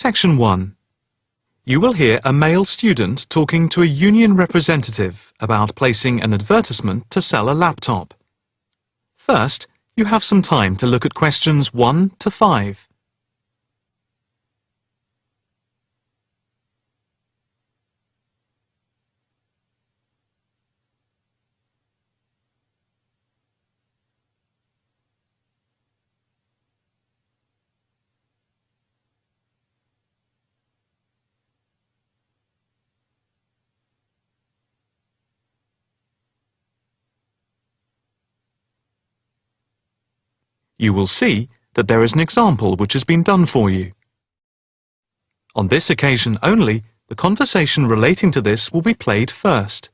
Section 1. You will hear a male student talking to a union representative about placing an advertisement to sell a laptop. First, you have some time to look at questions 1 to 5. You will see that there is an example which has been done for you. On this occasion only, the conversation relating to this will be played first.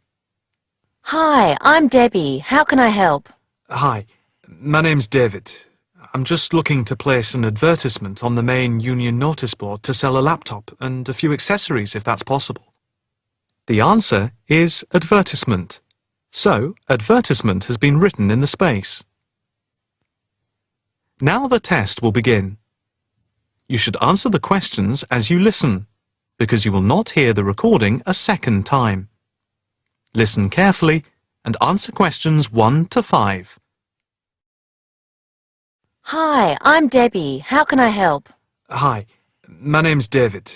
Hi, I'm Debbie. How can I help? Hi, my name's David. I'm just looking to place an advertisement on the main union notice board to sell a laptop and a few accessories if that's possible. The answer is advertisement. So, advertisement has been written in the space. Now the test will begin. You should answer the questions as you listen, because you will not hear the recording a second time. Listen carefully and answer questions 1 to 5. Hi, I'm Debbie. How can I help? Hi, my name's David.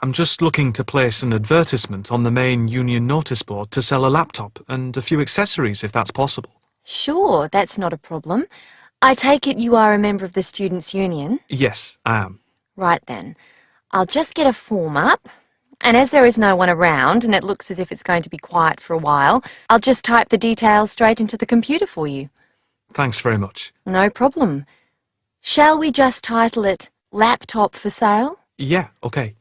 I'm just looking to place an advertisement on the main union notice board to sell a laptop and a few accessories if that's possible. Sure, that's not a problem. I take it you are a member of the Students' Union? Yes, I am. Right then. I'll just get a form up, and as there is no one around and it looks as if it's going to be quiet for a while, I'll just type the details straight into the computer for you. Thanks very much. No problem. Shall we just title it Laptop for Sale? Yeah, okay.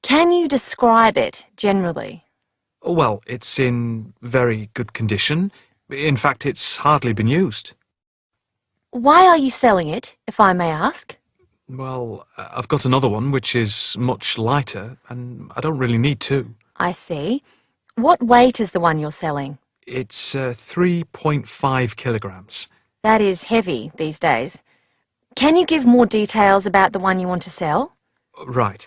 Can you describe it generally? Well, it's in very good condition. In fact, it's hardly been used. Why are you selling it, if I may ask? Well, I've got another one which is much lighter, and I don't really need two. I see. What weight is the one you're selling? It's 3.5 kilograms. That is heavy these days. Can you give more details about the one you want to sell? Right.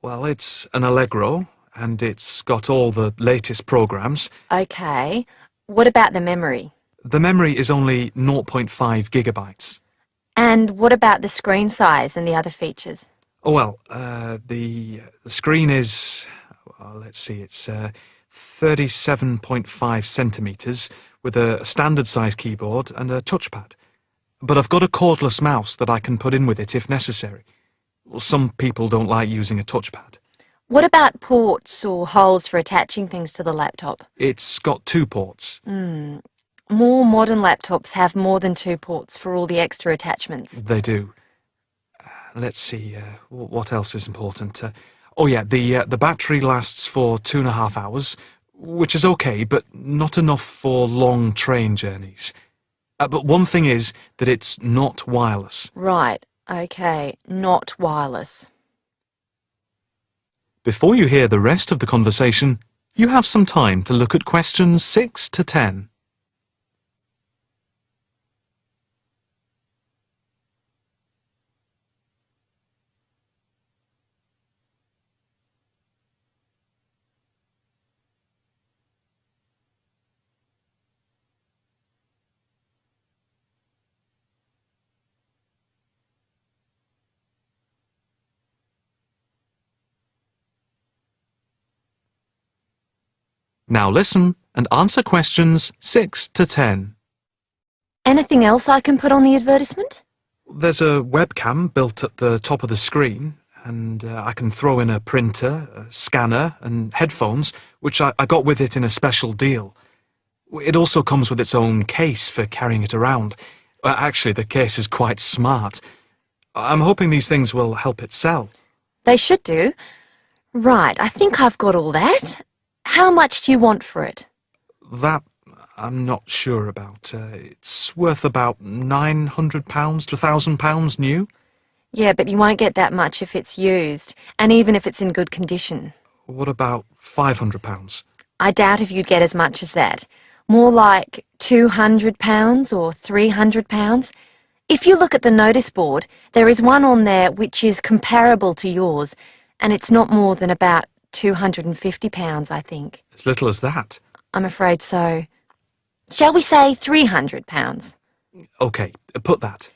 Well, it's an Allegro, and it's got all the latest programs. Okay. What about the memory? The memory is only 0.5 gigabytes. And what about the screen size and the other features? Oh, well, the screen is, well, let's see, it's 37.5 centimetres with a standard size keyboard and a touchpad. But I've got a cordless mouse that I can put in with it if necessary. Well, some people don't like using a touchpad. What about ports or holes for attaching things to the laptop? It's got 2 ports. More modern laptops have more than 2 ports for all the extra attachments. They do. Let's see, what else is important? Oh yeah, the battery lasts for 2.5 hours, which is okay, but not enough for long train journeys. But one thing is that it's not wireless. Right, okay, not wireless. Before you hear the rest of the conversation, you have some time to look at questions 6 to 10. Now listen and answer questions 6 to 10. Anything else I can put on the advertisement? There's a webcam built at the top of the screen, and I can throw in a printer, a scanner and headphones, which I got with it in a special deal. It also comes with its own case for carrying it around. Actually, the case is quite smart. I'm hoping these things will help it sell. They should do. Right, I think I've got all that. How much do you want for it? That I'm not sure about. It's worth about £900 to £1,000 new. Yeah, but you won't get that much if it's used, and even if it's in good condition. What about £500? I doubt if you'd get as much as that. More like £200 or £300. If you look at the notice board, there is one on there which is comparable to yours, and it's not more than about £250, I think. As little as that? I'm afraid so. Shall we say £300? OK, put that.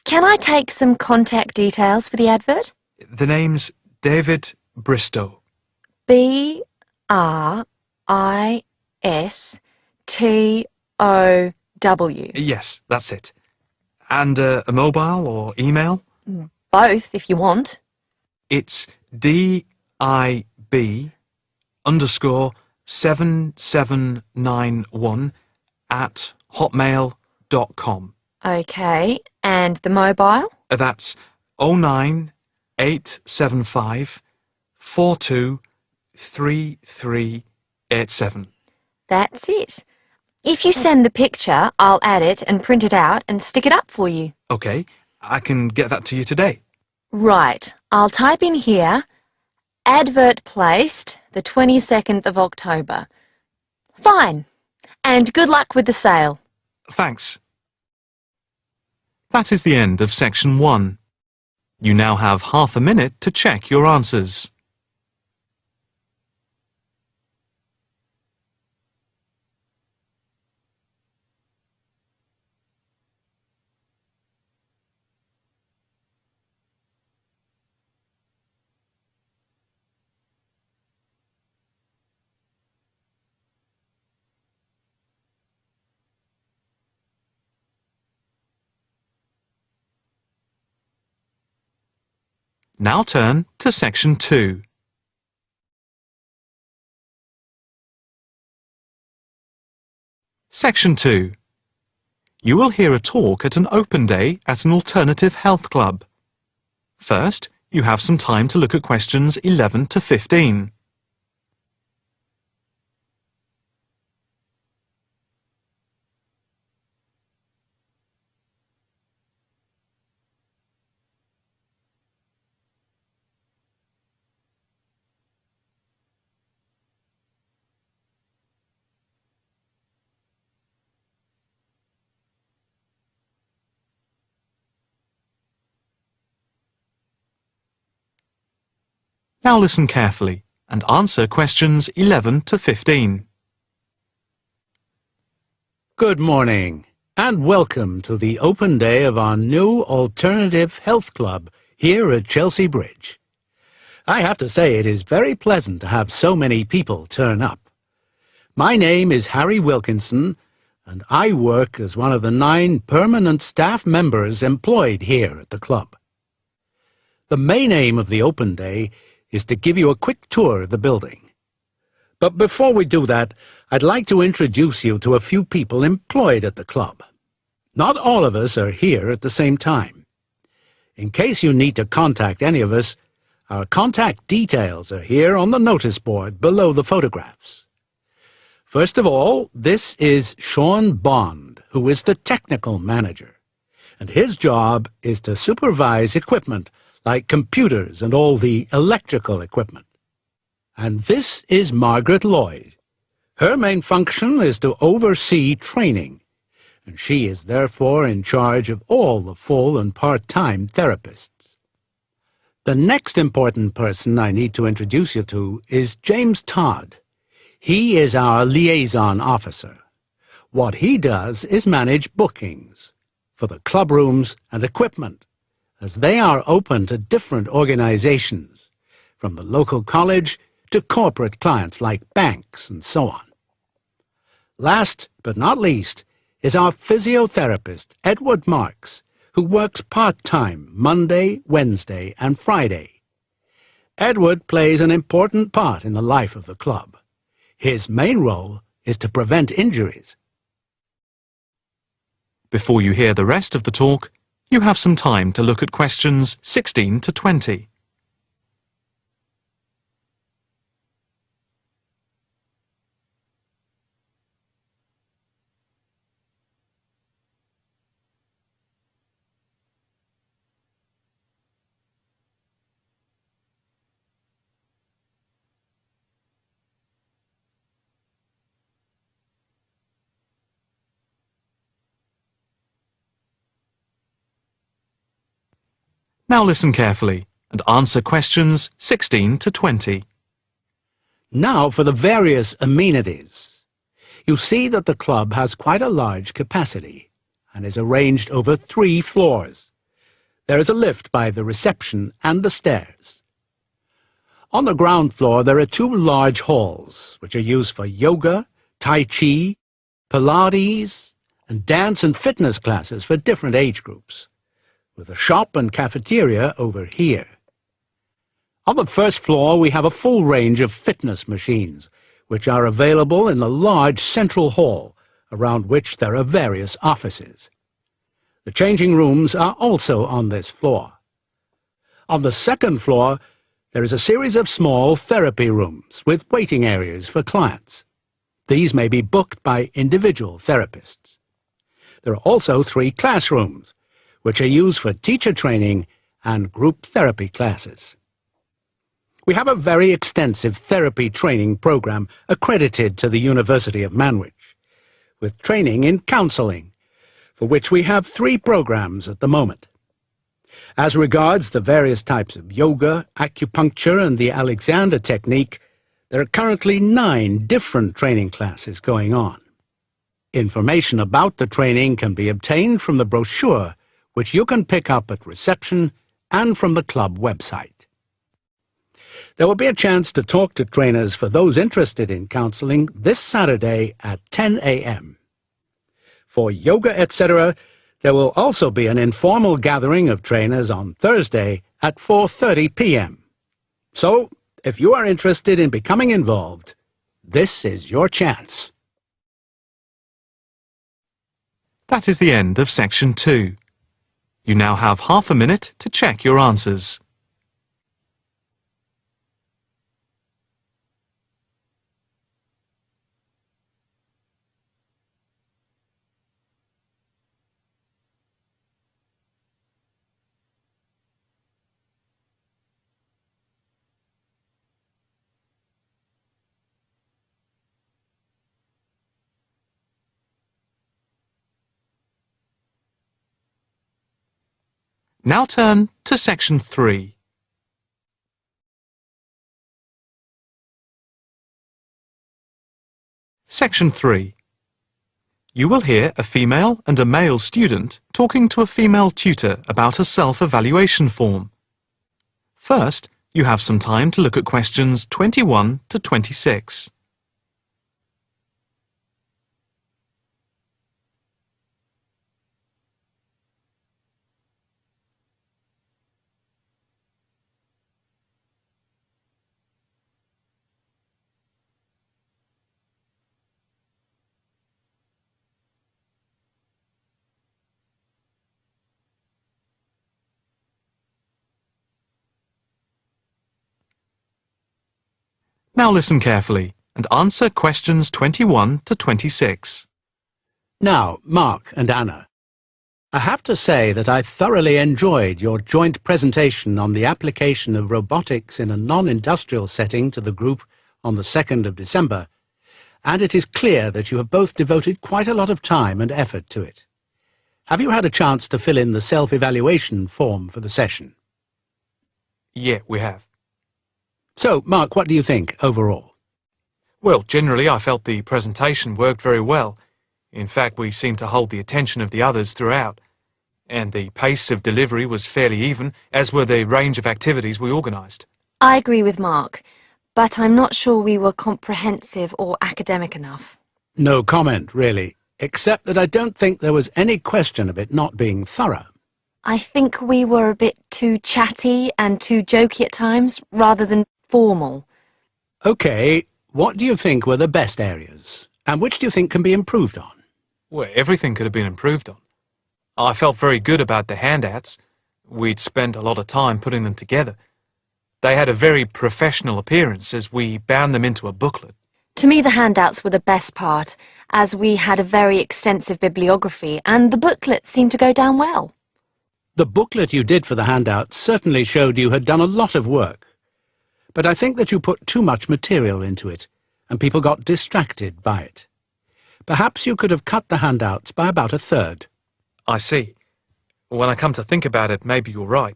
Can I take some contact details for the advert? The name's David Bristow. Bristow. Yes, that's it. And a mobile or email? Both, if you want. It's DIB7791@hotmail.com. OK, and the mobile? That's 09875 423387. That's it. If you send the picture, I'll add it and print it out and stick it up for you. OK, I can get that to you today. Right, I'll type in here, advert placed the 22nd of October. Fine, and good luck with the sale. Thanks. That is the end of section 1. You now have half a minute to check your answers. Now turn to section 2. Section 2. You will hear a talk at an open day at an alternative health club. First, you have some time to look at questions 11 to 15. Now listen carefully and answer questions 11 to 15. Good morning and welcome to the open day of our new Alternative Health Club here at Chelsea Bridge. I have to say it is very pleasant to have so many people turn up. My name is Harry Wilkinson and I work as one of the 9 permanent staff members employed here at the club. The main aim of the open day is to give you a quick tour of the building. But before we do that, I'd like to introduce you to a few people employed at the club. Not all of us are here at the same time. In case you need to contact any of us, our contact details are here on the notice board below the photographs. First of all, this is Sean Bond, who is the technical manager, and his job is to supervise equipment like computers and all the electrical equipment. And this is Margaret Lloyd. Her main function is to oversee training, and she is therefore in charge of all the full and part-time therapists. The next important person I need to introduce you to is James Todd. He is our liaison officer. What he does is manage bookings for the club rooms and equipment, as they are open to different organizations, from the local college to corporate clients like banks and so on. Last but not least is our physiotherapist, Edward Marks, who works part-time Monday, Wednesday and Friday. Edward plays an important part in the life of the club. His main role is to prevent injuries. Before you hear the rest of the talk, you have some time to look at questions 16 to 20. Now listen carefully and answer questions 16 to 20. Now for the various amenities. You see that the club has quite a large capacity and is arranged over 3 floors. There is a lift by the reception and the stairs. On the ground floor there are 2 large halls which are used for yoga, tai chi, Pilates, and dance and fitness classes for different age groups, with a shop and cafeteria over here. On the first floor we have a full range of fitness machines, which are available in the large central hall, around which there are various offices. The changing rooms are also on this floor. On the second floor there is a series of small therapy rooms with waiting areas for clients. These may be booked by individual therapists. There are also 3 classrooms, which are used for teacher training and group therapy classes. We have a very extensive therapy training program accredited to the University of Manwich, with training in counselling, for which we have 3 programs at the moment. As regards the various types of yoga, acupuncture and the Alexander technique, there are currently 9 different training classes going on. Information about the training can be obtained from the brochure, which you can pick up at reception and from the club website. There will be a chance to talk to trainers for those interested in counselling this Saturday at 10 a.m. For yoga, etc., there will also be an informal gathering of trainers on Thursday at 4:30 p.m. So, if you are interested in becoming involved, this is your chance. That is the end of section 2. You now have half a minute to check your answers. Now turn to section 3. Section 3. You will hear a female and a male student talking to a female tutor about a self-evaluation form. First, you have some time to look at questions 21 to 26. Now listen carefully and answer questions 21 to 26. Now, Mark and Anna, I have to say that I thoroughly enjoyed your joint presentation on the application of robotics in a non-industrial setting to the group on the 2nd of December, and it is clear that you have both devoted quite a lot of time and effort to it. Have you had a chance to fill in the self-evaluation form for the session? Yeah, we have. So, Mark, what do you think overall? Well, generally I felt the presentation worked very well. In fact, we seemed to hold the attention of the others throughout. And the pace of delivery was fairly even, as were the range of activities we organised. I agree with Mark, but I'm not sure we were comprehensive or academic enough. No comment, really, except that I don't think there was any question of it not being thorough. I think we were a bit too chatty and too jokey at times, rather than formal. OK, what do you think were the best areas? And which do you think can be improved on? Well, everything could have been improved on. I felt very good about the handouts. We'd spent a lot of time putting them together. They had a very professional appearance as we bound them into a booklet. To me, the handouts were the best part, as we had a very extensive bibliography and the booklet seemed to go down well. The booklet you did for the handouts certainly showed you had done a lot of work. But I think that you put too much material into it, and people got distracted by it. Perhaps you could have cut the handouts by about 1/3. I see. When I come to think about it, maybe you're right.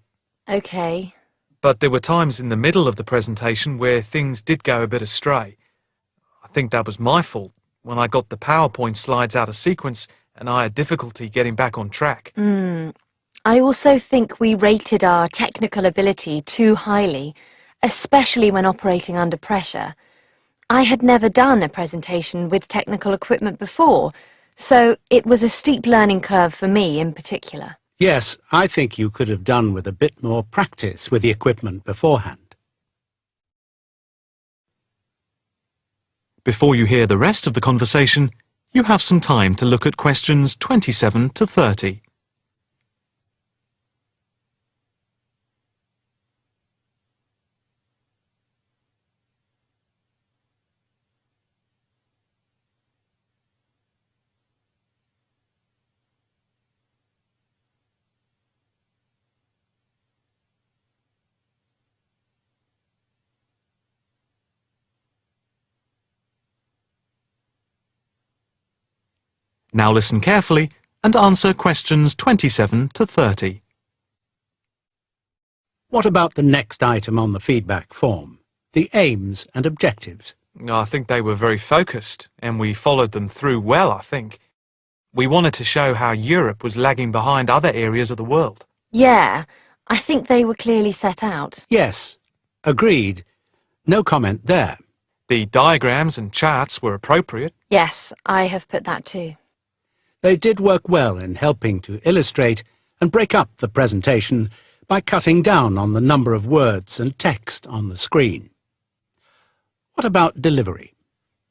Okay. But there were times in the middle of the presentation where things did go a bit astray. I think that was my fault when I got the PowerPoint slides out of sequence and I had difficulty getting back on track. I also think we rated our technical ability too highly, especially when operating under pressure. I had never done a presentation with technical equipment before, so it was a steep learning curve for me in particular. Yes, I think you could have done with a bit more practice with the equipment beforehand. Before you hear the rest of the conversation, you have some time to look at questions 27 to 30. Now listen carefully and answer questions 27 to 30. What about the next item on the feedback form? The aims and objectives. I think they were very focused and we followed them through well, I think. We wanted to show how Europe was lagging behind other areas of the world. Yeah, I think they were clearly set out. Yes, agreed. No comment there. The diagrams and charts were appropriate. Yes, I have put that too. They did work well in helping to illustrate and break up the presentation by cutting down on the number of words and text on the screen. What about delivery?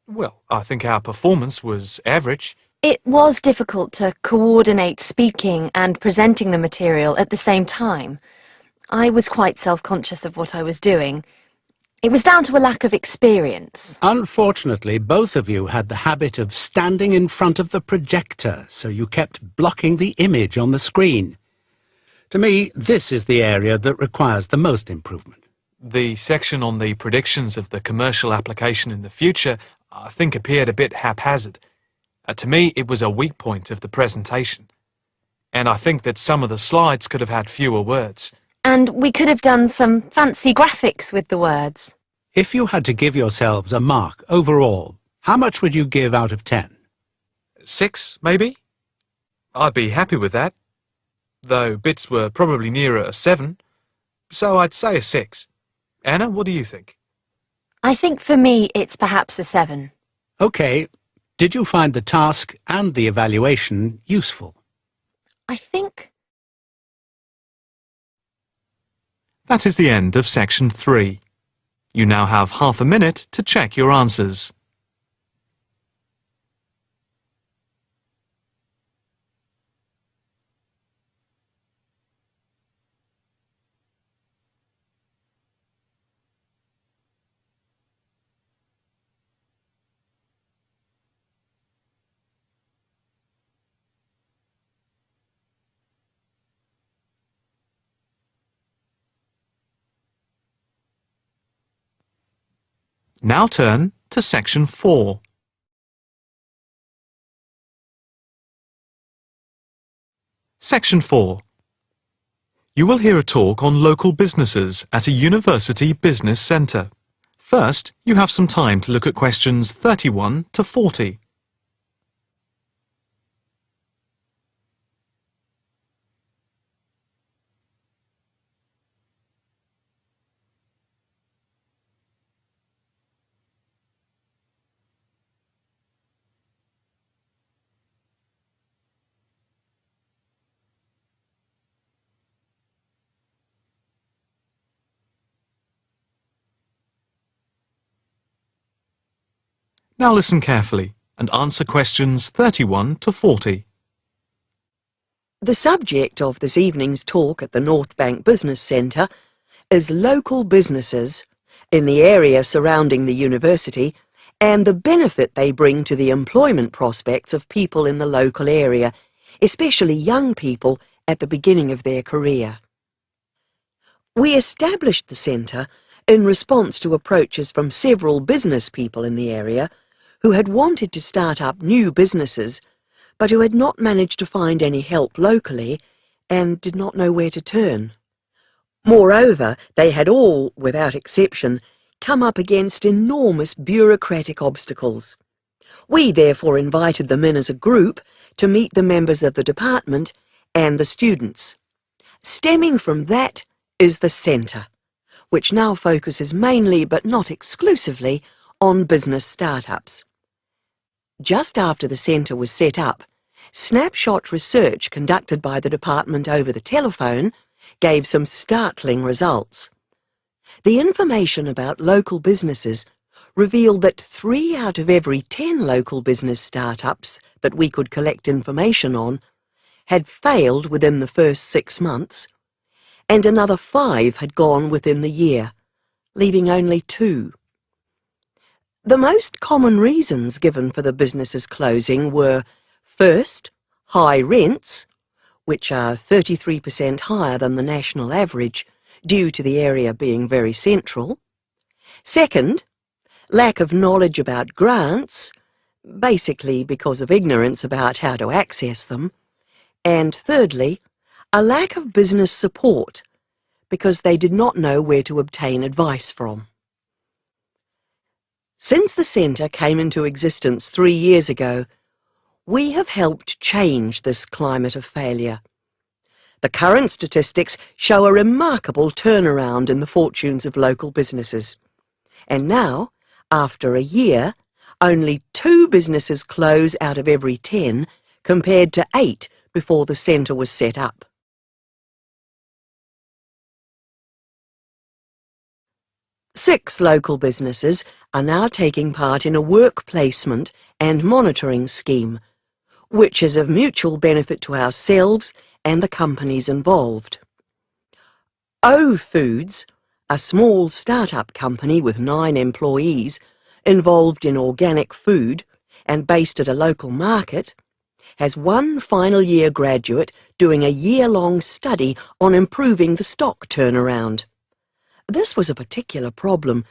Well, I think our performance was average. It was difficult to coordinate speaking and presenting the material at the same time. I was quite self-conscious of what I was doing. It was down to a lack of experience. Unfortunately, both of you had the habit of standing in front of the projector, so you kept blocking the image on the screen. To me, this is the area that requires the most improvement. The section on the predictions of the commercial application in the future, I think, appeared a bit haphazard. To me, it was a weak point of the presentation. And I think that some of the slides could have had fewer words. And we could have done some fancy graphics with the words. If you had to give yourselves a mark overall, how much would you give out of 10? 6, maybe? I'd be happy with that. Though bits were probably nearer a 7. So I'd say a 6. Anna, what do you think? I think for me it's perhaps a 7. OK, did you find the task and the evaluation useful? I think... That is the end of section 3. You now have half a minute to check your answers. Now turn to section 4. Section 4. You will hear a talk on local businesses at a university business centre. First, you have some time to look at questions 31 to 40. Now listen carefully and answer questions 31 to 40. The subject of this evening's talk at the North Bank Business Centre is local businesses in the area surrounding the university and the benefit they bring to the employment prospects of people in the local area, especially young people at the beginning of their career. We established the centre in response to approaches from several business people in the area who had wanted to start up new businesses but who had not managed to find any help locally and did not know where to turn. Moreover, they had all, without exception, come up against enormous bureaucratic obstacles. We therefore invited them in as a group to meet the members of the department and the students. Stemming from that is the centre, which now focuses mainly, but not exclusively, on business startups. Just after the centre was set up, snapshot research conducted by the department over the telephone gave some startling results. The information about local businesses revealed that 3 out of every 10 local business startups that we could collect information on had failed within the first 6 months, and another 5 had gone within the year, leaving only 2. The most common reasons given for the businesses closing were, first, high rents, which are 33% higher than the national average due to the area being very central. Second, lack of knowledge about grants, basically because of ignorance about how to access them. And thirdly, a lack of business support, because they did not know where to obtain advice from. Since the centre came into existence 3 years ago, we have helped change this climate of failure. The current statistics show a remarkable turnaround in the fortunes of local businesses. And now, after a year, only 2 businesses close out of every 10, compared to 8 before the centre was set up. Six local businesses are now taking part in a work placement and monitoring scheme, which is of mutual benefit to ourselves and the companies involved. O Foods, a small start-up company with 9 employees involved in organic food and based at a local market, has 1 final year graduate doing a year-long study on improving the stock turnaround. This was a particular problem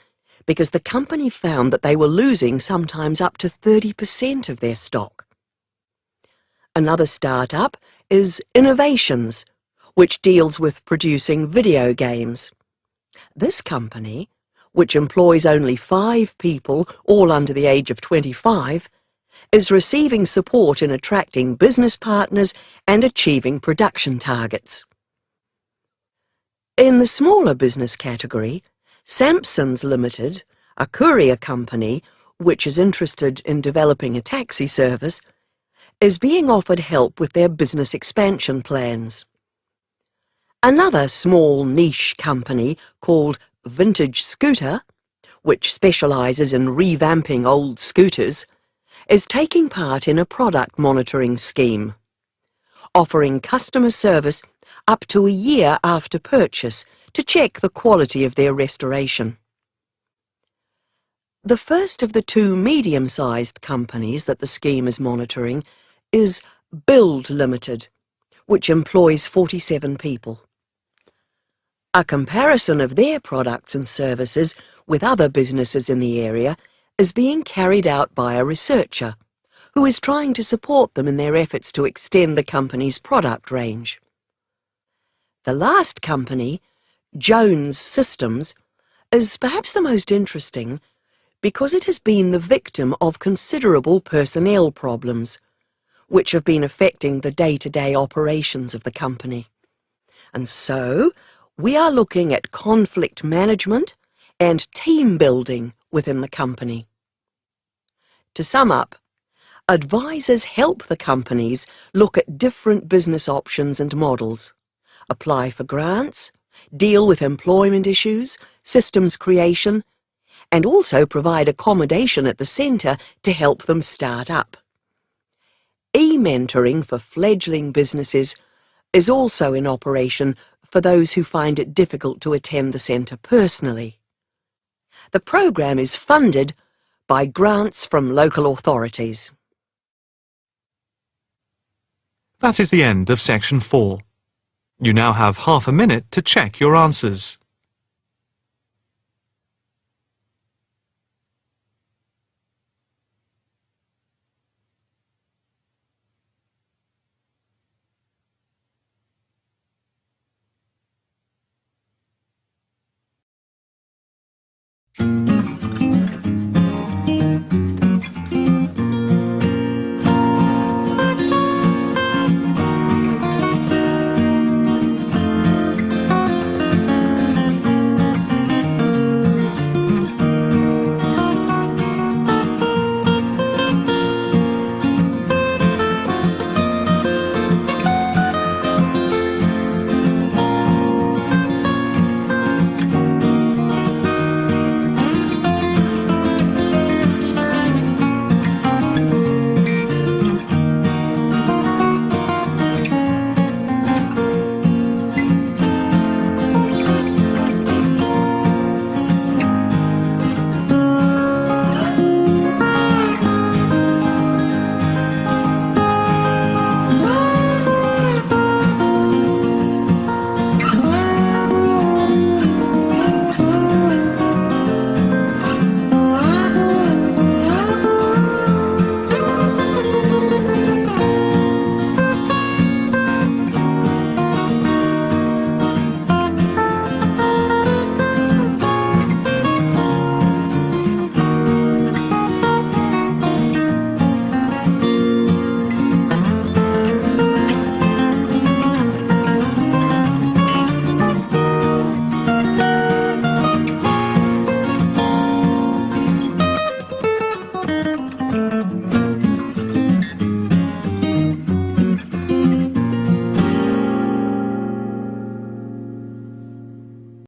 because the company found that they were losing sometimes up to 30% of their stock. Another start-up is Innovations, which deals with producing video games. This company, which employs only 5 people, all under the age of 25, is receiving support in attracting business partners and achieving production targets. In the smaller business category, Sampson's Limited, a courier company which is interested in developing a taxi service, is being offered help with their business expansion plans. Another small niche company called Vintage Scooter, which specialises in revamping old scooters, is taking part in a product monitoring scheme, offering customer service up to a year after purchase to check the quality of their restoration. The first of the 2 medium-sized companies that the scheme is monitoring is Build Limited, which employs 47 people. A comparison of their products and services with other businesses in the area is being carried out by a researcher who is trying to support them in their efforts to extend the company's product range. The last company, Jones Systems, is perhaps the most interesting because it has been the victim of considerable personnel problems, which have been affecting the day-to-day operations of the company. And so, we are looking at conflict management and team building within the company. To sum up, advisors help the companies look at different business options and models, apply for grants, deal with employment issues, systems creation, and also provide accommodation at the centre to help them start up. E-mentoring for fledgling businesses is also in operation for those who find it difficult to attend the centre personally. The programme is funded by grants from local authorities. That is the end of section 4. You now have half a minute to check your answers.